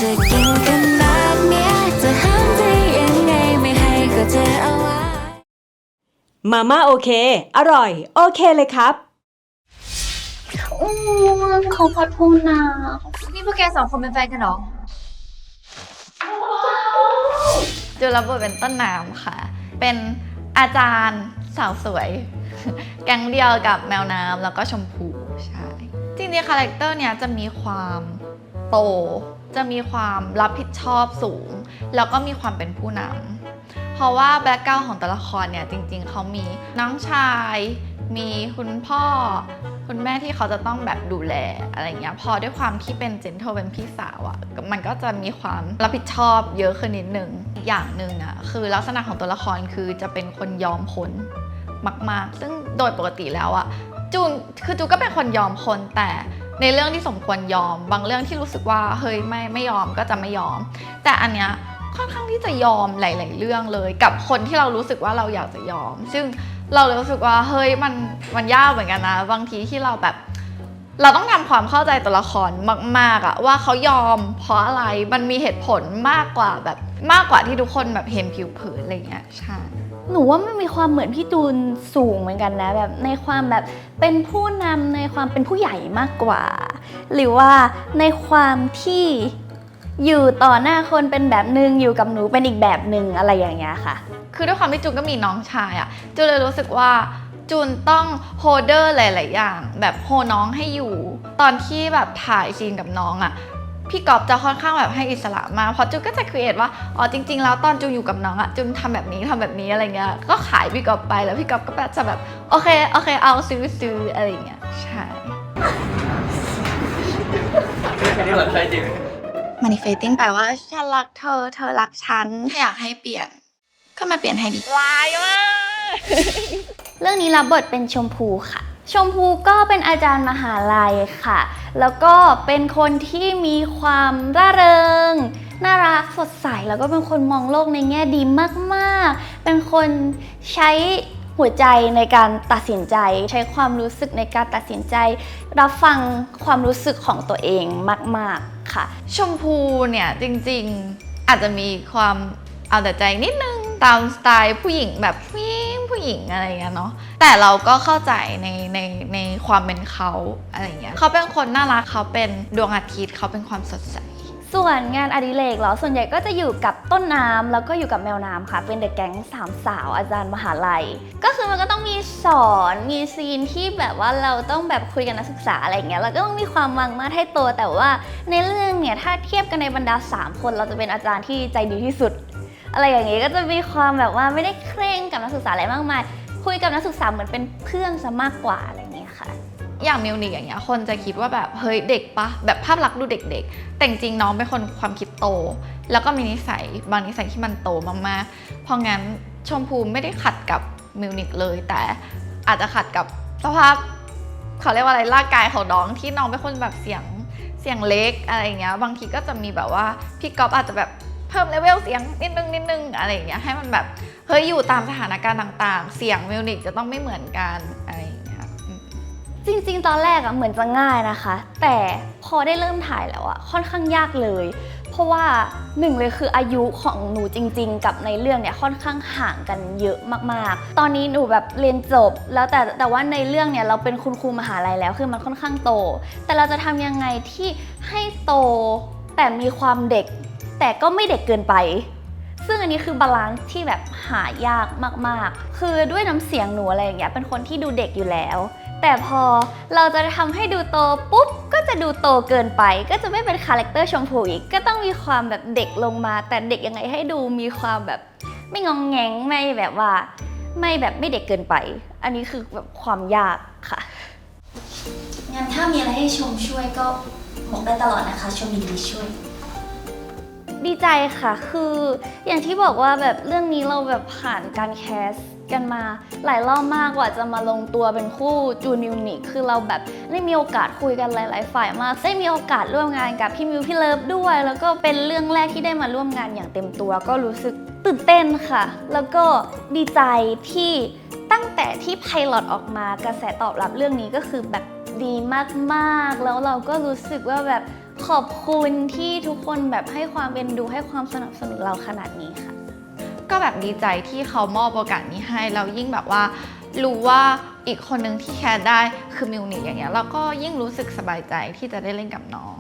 จะกินกันแบบเนี้ยจะห้ามได้ยังไงไม่ให้ก็เธอเอาไว้มาม่าโอเคอร่อยโอเคเลยครับเขาพัดพูดนะนี่พวกแกสองคนเป็นแฟนกันเหรอจูรับบทเป็นต้นน้ำค่ะเป็นอาจารย์สาวสวย แก๊งเดียวกับแมวน้ำแล้วก็ชมพูใช่จริงๆคาแรคเตอร์เนี้ยจะมีความโตจะมีความรับผิดชอบสูงแล้วก็มีความเป็นผู้นำเพราะว่าแบ็คกราวด์ของแต่ละครเนี่ยจริงๆเขามีน้องชายมีคุณพ่อคุณแม่ที่เขาจะต้องแบบดูแลอะไรเงี้ยพอด้วยความที่เป็นเจนเทลเป็นพี่สาวอะมันก็จะมีความรับผิดชอบเยอะขึ้นนิดนึงอย่างหนึ่งอะคือลักษณะของตัวละครคือจะเป็นคนยอมคนมากๆซึ่งโดยปกติแล้วอะจูนก็เป็นคนยอมคนแต่ในเรื่องที่สมควรยอมบางเรื่องที่รู้สึกว่าเฮ้ยไม่ยอมก็จะไม่ยอมแต่อันเนี้ยค่อนข้างที่จะยอมหลายๆเรื่องเลยกับคนที่เรารู้สึกว่าเราอยากจะยอมซึ่งเราเลยรู้สึกว่าเฮ้ยมันยากเหมือนกันนะบางทีที่เราแบบเราต้องทำความเข้าใจตัวละครมากๆอะว่าเขายอมเพราะอะไรมันมีเหตุผลมากกว่าที่ทุกคนแบบเห็นผิวเผินอะไรเงี้ยใช่หนูว่ามันมีความเหมือนพี่จูนสูงเหมือนกันนะแบบในความแบบเป็นผู้นำในความเป็นผู้ใหญ่มากกว่าหรือว่าในความที่อยู่ต่อหน้าคนเป็นแบบนึงอยู่กับหนูเป็นอีกแบบนึงอะไรอย่างเงี้ยค่ะคือด้วยความที่จูนก็มีน้องชายอะจูนเลยรู้สึกว่าจูนต้องโฮเดอร์หลายๆอย่างแบบโฮน้องให้อยู่ตอนที่แบบถ่ายซีนกับน้องอะพี่กอบจะค่อนข้างแบบให้อิสระมากเพราะจูนก็จะครีเอทว่าอ๋อจริงๆแล้วตอนจูนอยู่กับน้องอะจูนทำแบบนี้อะไรเงี้ยก็ขายพี่กอบไปแล้วพี่กอบก็แบบจะแบบโอเคเอาซื้ออะไรเงี้ยใช่อันนี้เหมือนใช่จริง manifesting แปลว่าฉันรักเธอเธอรักฉันอยากให้เปลี่ยนก็มาเปลี่ยนให้ดีลายมาก เรื่องนี้รับบทเป็นชมพูค่ะชมพูก็เป็นอาจารย์มหาลัยค่ะแล้วก็เป็นคนที่มีความร่าเริงน่ารักสดใสแล้วก็เป็นคนมองโลกในแง่ดีมากๆเป็นคนใช้หัวใจในการตัดสินใจใช้ความรู้สึกในการตัดสินใจรับฟังความรู้สึกของตัวเองมากๆค่ะชมพูเนี่ยจริงๆอาจจะมีความเอาแต่ใจนิดนึงตามสไตล์ผู้หญิงแบบผู้หญิงอะไรเงี้ยเนาะแต่เราก็เข้าใจในความเป็นเขาอะไรเงี้ยเขาเป็นคนน่ารักเขาเป็นดวงอาทิตย์เขาเป็นความสดใสส่วนงานอดิเรกเหรอส่วนใหญ่ก็จะอยู่กับต้นน้ำแล้วก็อยู่กับแมวน้ำค่ะเป็นเด็กแก๊งสามสาวอาจารย์มหาลัยก็คือมันก็ต้องมีสอนมีซีนที่แบบว่าเราต้องแบบคุยกับนักศึกษาอะไรอย่างเงี้ยแล้วก็ต้องมีความวางมาดให้โตแต่ว่าในเรื่องเนี่ยถ้าเทียบกันในบรรดา3คนเราจะเป็นอาจารย์ที่ใจดีที่สุดอะไรอย่างเงี้ยก็จะมีความแบบว่าไม่ได้เคร่งกับนักศึกษาอะไรมากมายคุยกับนักศึกษาเหมือนเป็นเพื่อนซะมากกว่าอะไรอย่างเงี้ยค่ะอย่างมิวนิกอย่างเงี้ยคนจะคิดว่าแบบเฮ้ยเด็กปะแบบภาพลักษณ์ดูเด็กๆแต่จริงน้องเป็นคนความคิดโตแล้วก็มีนิสัยบางนิสัยที่มันโตมากๆเพราะงั้นชมพูไม่ได้ขัดกับมิวนิกเลยแต่อาจจะขัดกับสภาพเขาเรียกว่าอะไรร่างกายของน้องที่น้องเป็นคนแบบเสียงเล็กอะไรเงี้ยบางทีก็จะมีแบบว่าพี่ก๊อฟอาจจะแบบเพิ่มเลเวลเสียงนิดนึงอะไรอย่างเงี้ยให้มันแบบเฮ้ยอยู่ตามสถานการณ์ต่างๆเสียงมิวนิกจะต้องไม่เหมือนกันอะไรจริงๆตอนแรกอะเหมือนจะง่ายนะคะแต่พอได้เริ่มถ่ายแล้วอะค่อนข้างยากเลยเพราะว่าหนึ่งเลยคืออายุของหนูจริงๆกับในเรื่องเนี่ยค่อนข้างห่างกันเยอะมากๆตอนนี้หนูแบบเรียนจบแล้วแต่ว่าในเรื่องเนี่ยเราเป็นคุณครูมหาลัยแล้วคือมันค่อนข้างโตแต่เราจะทำยังไงที่ให้โตแต่มีความเด็กแต่ก็ไม่เด็กเกินไปซึ่งอันนี้คือบาลานซ์ที่แบบหายากมากๆคือด้วยน้ำเสียงหนูอะไรอย่างเงี้ยเป็นคนที่ดูเด็กอยู่แล้วแต่พอเราจะทำให้ดูโตปุ๊บก็จะดูโตเกินไปก็จะไม่เป็นคาแรคเตอร์ชมพูอีกก็ต้องมีความแบบเด็กลงมาแต่เด็กยังไงให้ดูมีความแบบไม่งองแงงไม่แบบว่าไม่เด็กเกินไปอันนี้คือแบบความยากค่ะงั้นถ้ามีอะไรให้ชมช่วยก็บอกได้ตลอดนะคะชมยินดีช่วยดีใจค่ะคืออย่างที่บอกว่าแบบเรื่องนี้เราแบบผ่านการแคสกันมาหลายรอบมากกว่าจะมาลงตัวเป็นคู่จูนมิวนิคคือเราแบบได้มีโอกาสคุยกันหลายๆฝ่ายมากได้มีโอกาสร่วมงานกับพี่มิวพี่เลิฟด้วยแล้วก็เป็นเรื่องแรกที่ได้มาร่วมงานอย่างเต็มตัวก็รู้สึกตื่นเต้นค่ะแล้วก็ดีใจที่ตั้งแต่ที่ไพลอตออกมากระแสตอบรับเรื่องนี้ก็คือแบบดีมากๆแล้วเราก็รู้สึกว่าแบบ ขอบคุณที่ทุกคนแบบให้ความเอ็นดูให้ความสนับสนุนเราขนาดนี้ค่ะ ก็แบบดีใจที่เขามอบโอกาสนี้ให้แล้วยิ่งแบบว่ารู้ว่าอีกคนนึงที่แคร์ได้คือมิวนิกอย่างเงี้ยเราก็ยิ่งรู้สึกสบายใจที่จะได้เล่นกับน้อง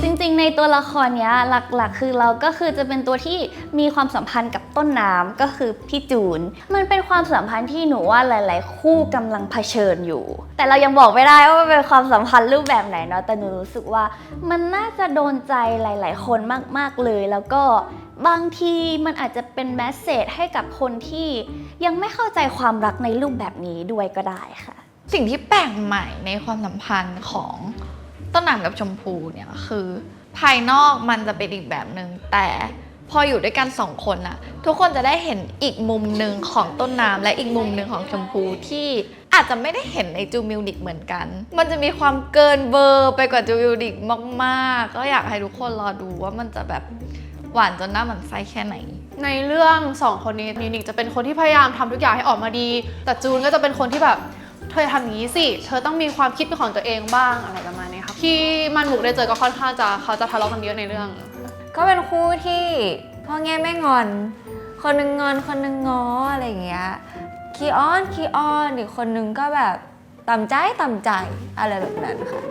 จริงๆในตัวละครเนี้ยหลักๆคือเราก็คือจะเป็นตัวที่มีความสัมพันธ์กับต้นน้ำก็คือพี่จูนมันเป็นความสัมพันธ์ที่หนูว่าหลายๆคู่กำลังเผชิญอยู่แต่เรายังบอกไม่ได้ว่ามันเป็นความสัมพันธ์รูปแบบไหนเนาะแต่หนูรู้สึกว่ามันน่าจะโดนใจหลายๆคนมากๆเลยแล้วก็บางทีมันอาจจะเป็นแมสเสจให้กับคนที่ยังไม่เข้าใจความรักในรูปแบบนี้ด้วยก็ได้ค่ะ สิ่งที่แปลกใหม่ในความสัมพันธ์ของต้นน้ำกับชมพูเนี่ยคือภายนอกมันจะเป็นอีกแบบหนึ่งแต่พออยู่ด้วยกันสองคนน่ะทุกคนจะได้เห็นอีกมุมหนึ่งของต้นน้ำและอีกมุมหนึ่งของชมพูที่อาจจะไม่ได้เห็นในจูมิวนิกเหมือนกันมันจะมีความเกินเบอร์ไปกว่าจูมิวนิกมากๆก็อยากให้ทุกคนรอดูว่ามันจะแบบหวานจนหน้าหมันไส้แค่ไหนในเรื่อง2คนนี้มิวนิกจะเป็นคนที่พยายามทำทุกอย่างให้ออกมาดีแต่จูนก็จะเป็นคนที่แบบเธอทำอย่างนี้สิเธอต้องมีความคิดเป็นของตัวเองบ้างอะไรประมาณนี้ค่ะที่มันหมุกได้เจอก็ค่อนข้างจะเขาจะทะเลาะกันเยอะในเรื่องก็เป็นคู่ที่พ่อแง่แม่งอน คนหนึงงอนคนหนึงง้ออะไรอย่างเงี้ยขี้อ้อนอีกคนหนึงก็แบบต่ำใจอะไรแบบนั้นค่ะ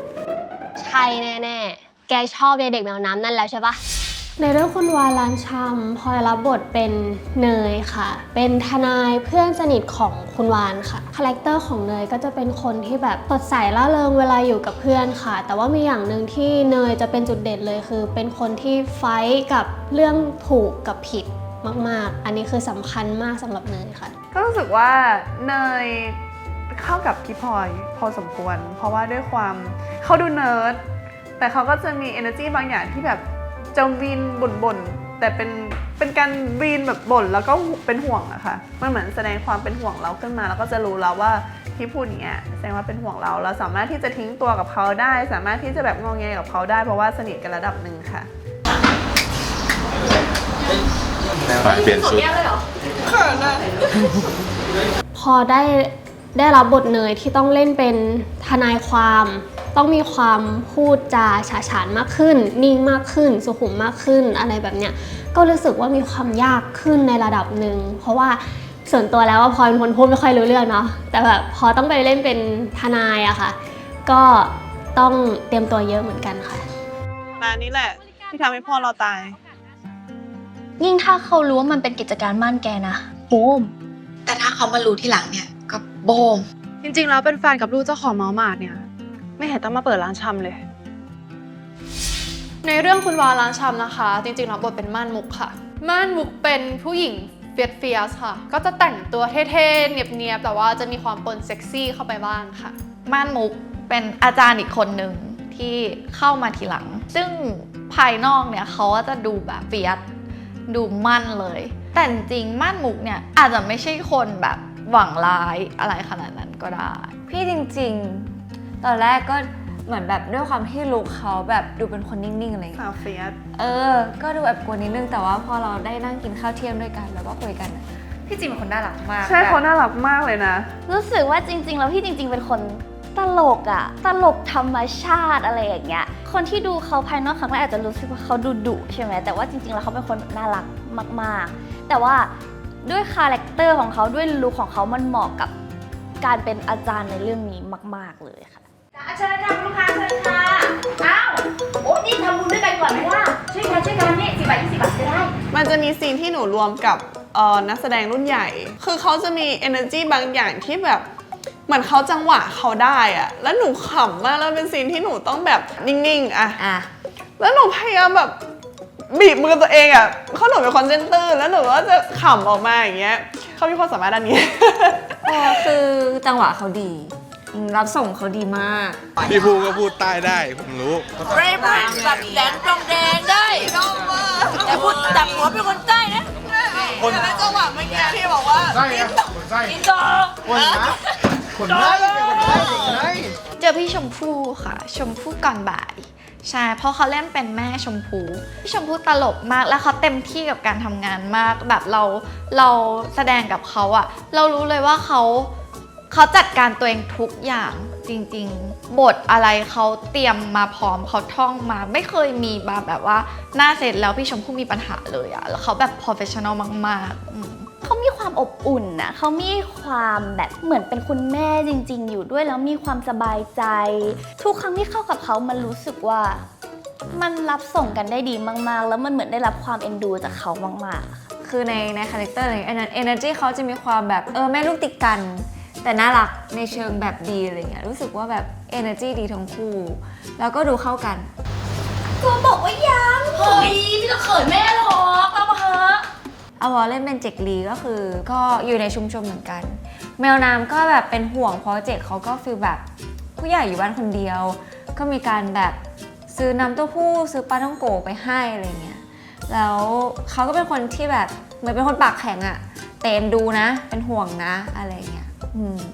ใช่แน่ๆ แกชอบในเด็กแมวน้ำนั่นแล้วใช่ปะ ในเรื่องคุณวาลานชำพลอยรับบทเป็นเนยค่ะเป็นทนายเพื่อนสนิทของคุณวานค่ะคาแรคเตอร์ของเนยก็จะเป็นคนที่แบบสดใสร่าเริงเวลาอยู่กับเพื่อนค่ะแต่ว่ามีอย่างหนึ่งที่เนยจะเป็นจุดเด่นเลยคือเป็นคนที่ไฟท์กับเรื่องถูกกับผิดมากๆอันนี้คือสำคัญมากสำหรับเนยค่ะก็รู้สึกว่าเนยเข้ากับพี่พลอยพอสมควรเพราะว่าด้วยความเขาดูเนิร์ดแต่เขาก็จะมี energy บางอย่างที่แบบจะวีนบ่นแต่เป็นการวีนแบบบ่นแล้วก็เป็นห่วงอะค่ะมันเหมือนแสดงความเป็นห่วงเราขึ้นมาแล้วก็จะรู้แล้วว่าที่พูดอย่างเงี้ยแสดงว่าเป็นห่วงเราสามารถที่จะทิ้งตัวกับเขาได้สามารถที่จะแบบงอแงกับเขาได้เพราะว่าสนิทกันระดับหนึ่งค่ะเปลี่ยนชุดพอได้รับบทเนยที่ต้องเล่นเป็นทนายความต้องมีความพูดจาฉาฉานมากขึ้นนิ่งมากขึ้นสุขุมมากขึ้นอะไรแบบเนี้ยก็รู้สึกว่ามีความยากขึ้นในระดับหนึ่งเพราะว่าส่วนตัวแล้วว่าพลอยเป็นคนพูดไม่ค่อยรู้เรื่องเนาะแต่แบบพอต้องไปเล่นเป็นทนายอะค่ะก็ต้องเตรียมตัวเยอะเหมือนกันค่ะมานี้แหละที่ทำให้พ่อเราตายยิ่งถ้าเขารู้ว่ามันเป็นกิจการมั่นแกนะโบมแต่ถ้าเขามารู้ทีหลังเนี่ยก็โบมจริงๆแล้วเป็นแฟนกับลูกเจ้าของเมาส์มาร์ทเนี่ยไม่เห็นต้องมาเปิดร้านชำเลยในเรื่องคุณวาร้านชำนะคะจริงๆแล้วบทเป็นม่านมุกค่ะม่านมุกเป็นผู้หญิงเฟียสค่ะก็จะแต่งตัวเท่ๆเนียบๆแต่ว่าจะมีความปนเซ็กซี่เข้าไปบ้างค่ะม่านมุกเป็นอาจารย์อีกคนหนึ่งที่เข้ามาทีหลังซึ่งภายนอกเนี่ยเขาจะดูแบบเฟียสดูมั่นเลยแต่จริงๆม่านมุกเนี่ยอาจจะไม่ใช่คนแบบหวังร้ายอะไรขนาดนั้นก็ได้พี่จริงๆตอนแรกก็เหมือนแบบด้วยความที่ลุคเขาแบบดูเป็นคนนิ่งๆอะไรอย่างเงี้ยสาวเฟียสก็ดูแอบกลัวนิดนึงแต่ว่าพอเราได้นั่งกินข้าวเที่ยงด้วยกันแล้วก็คุยกันพี่จริงเป็นคนน่ารักมากใช่เขาน่ารักมากเลยนะรู้สึกว่าจริงๆแล้วพี่จริงๆเป็นคนตลกอะตลกธรรมชาติอะไรอย่างเงี้ยคนที่ดูเขาภายนอกครั้งแรกอาจจะรู้สึกว่าเขาดุใช่ไหมแต่ว่าจริงๆแล้วเขาเป็นคนน่ารักมากๆแต่ว่าด้วยคาแรคเตอร์ของเขาด้วยลุคของเขามันเหมาะกับการเป็นอาจารย์ในเรื่องนี้มากๆเลยค่ะเชิญค่ะคุณลูกค้าเชิญค่ะอ้าวโอ้นี่ทำบุญด้วยกันก่อนไหมล่ะช่วยกันนี่10 บาท 20 บาทก็ได้มันจะมีซีนที่หนูรวมกับนักแสดงรุ่นใหญ่คือเขาจะมี energy บางอย่างที่แบบเหมือนเขาจังหวะเขาได้อะแล้วหนูขำมากแล้วเป็นซีนที่หนูต้องแบบนิ่งๆอะแล้วหนูพยายามแบบบีบมือตัวเองอะเขาหนูเป็นคนเส้นตื้นแล้วหนูก็จะขำออกมาอย่างเงี้ยเขามีความสามารถด้านนี้คือจังหวะเขาดีรับส่งเขาดีมากพี่ภูก็พูดใต้ได้ผมรู้เรย์แบบแดงตรงแดงได้แต่พูดจับหัวเป็นคนใต้นะคนละจังหวะเมื่อกี้ที่บอกว่าใช่อะคนใต้อินโตคนนะคนใต้เจอพี่ชมพู่ค่ะชมพู่ก่อนบ่ายใช่เพราะเขาเล่นเป็นแม่ชมพู่พี่ชมพู่ตลกมากแล้วเขาเต็มที่กับการทำงานมากแบบเราแสดงกับเขาอะเรารู้เลยว่าเขา เขาจัดการตัวเองทุกอย่างจริงๆ บทอะไรเขาเตรียมมาพร้อมเขาท่องมาไม่เคยมีแบบว่าหน้าเสร็จแล้วพี่ชมพู่มีปัญหาเลยอะแล้วเขาแบบ professional มากๆ เขามีความอบอุ่นนะเขามีความแบบเหมือนเป็นคุณแม่จริงๆ อยู่ด้วยแล้วมีความสบายใจ ทุกครั้งที่เข้ากับเขามันรู้สึกว่ามันรับส่งกันได้ดีมากๆ แล้วมันเหมือนได้รับความเอ็นดูจากเขามากๆค่ะ คือในคาแรคเตอร์อะไรนั้น energy เขาจะมีความแบบแม่ลูกติดกัน แต่น่ารักในเชิงแบบดีอะไรเงี้ยรู้สึกว่าแบบ energy ดีทั้งคู่แล้วก็ดูเข้ากัน ตัวบอกว่ายังเฮ้ยพี่จะเขินแม่หรอกเอามาเถอะ อวอเล่นเป็นเจกลีก็คือก็อยู่ในชุมชนเหมือนกัน แมวน้ำก็แบบเป็นห่วงเพราะเจกเขาก็ฟีลแบบผู้ใหญ่อยู่บ้านคนเดียว ก็มีการแบบซื้อน้ำเต้าหู้ซื้อปลาท่องโกไปให้อะไรเงี้ยแล้วเขาก็เป็นคนที่แบบเหมือนเป็นคนปากแข็งอะเต็นดูนะเป็นห่วงนะอะไรเงี้ย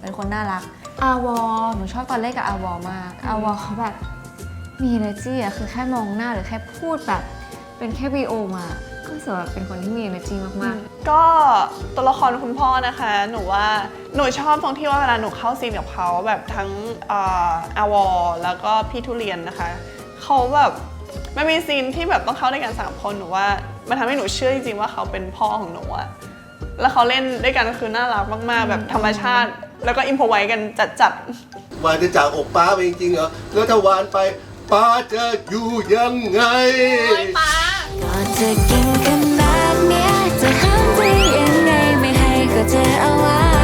เป็นคนน่ารักอาวอหนูชอบตอนเล่นกับอาวอมากอาวอเขาแบบมี energy อะคือแค่มองหน้าหรือแค่พูดแบบเป็นแค่วีโอมาก็รู้สึกว่าเป็นคนที่มี energy มากๆก็ตัวละครคุณพ่อนะคะหนูว่าหนูชอบตรงที่ว่าเวลาหนูเข้าซีนกับเขาแบบทั้งอาวอแล้วก็พี่ทุเรียนนะคะเขาแบบมันมีซีนที่แบบต้องเข้าด้วยกัน3คนหนูว่ามันทำให้หนูเชื่อจริงๆว่าเขาเป็นพ่อของหนูอะแล้วเขาเล่นด้วยกันคือน่ารักมากๆแบบธรรมชาติแล้วก็อิมพอไว้กันจัดวานจะจากอกป้าไปจริงๆเหรอแล้วถ้าวานไปป้าจะอยู่ยังไง ก่อนจะกินขนาดเนี้ยจะห้ามใจยังไงไม่ให้เขาเจอเอาไว้